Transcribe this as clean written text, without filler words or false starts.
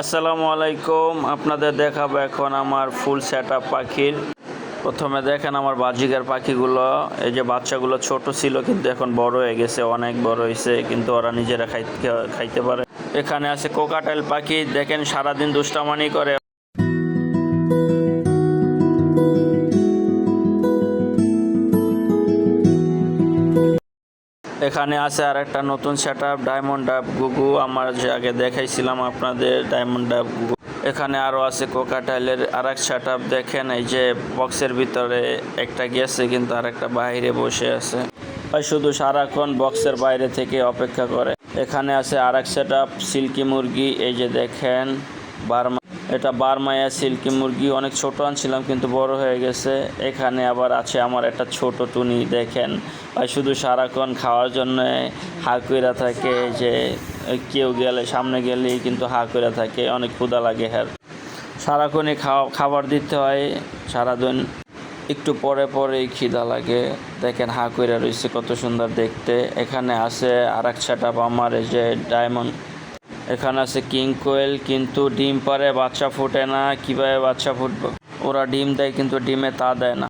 আসসালামু আলাইকুম। আপনাদের দেখাবো এখন আমার ফুল সেটআপ পাখির। প্রথমে দেখেন আমার বাজিগার পাখিগুলো। এই যে বাচ্চাগুলো ছোট ছিল কিন্তু এখন বড় হয়ে গেছে, অনেক বড় হয়েছে, কিন্তু ওরা নিজেরা খাইতে পারে। এখানে আছে কোকাটেল পাখি, দেখেন সারাদিন দুষ্টামানি করে। এখানে আছে আর একটা নতুন সেটআপ ডায়মন্ড ডাব গুগু, আমার যে আগে দেখাইছিলাম আপনাদের ডায়মন্ড ডাব গুগু। এখানে আরও আছে কোকাটেলের আর এক সেটআপ, দেখেন এই যে বক্সের ভিতরে একটা গেছে কিন্তু আর একটা বাইরে বসে আছে, শুধু সারাক্ষণ বক্সের বাইরে থেকে অপেক্ষা করে। এখানে আছে আর এক সেটআপ সিল্কি মুরগি, এই যে দেখেন বার্মা, এটা বার্মায়া সিল্কি মুরগি, অনেক ছোট আনছিলাম কিন্তু বড় হয়ে গেছে। এখানে আবার আছে আমার একটা ছোট টুনি, দেখেন শুধু সারাক্ষণ খাওয়ার জন্য হা কইরা থাকে, যে কেউ গেলে সামনে গেলেই কিন্তু হা কইরা থাকে, অনেক ক্ষুধা লাগে। হ্যাঁ, সারাক্ষণই খাবার দিতে হয়, সারাদিন একটু পরে পরেই খিদা লাগে। দেখেন হা কইরা রয়েছে, কত সুন্দর দেখতে। এখানে আছে আর এক সেটআপ আমার, এই যে ডায়মন্ড। এখানে আছে কিং কোয়েল, কিন্তু ডিম পারে বাচ্চা ফোটে না। কিভাবে বাচ্চা ফুটবে? ওরা ডিম দেয় কিন্তু ডিমে তা দেয় না।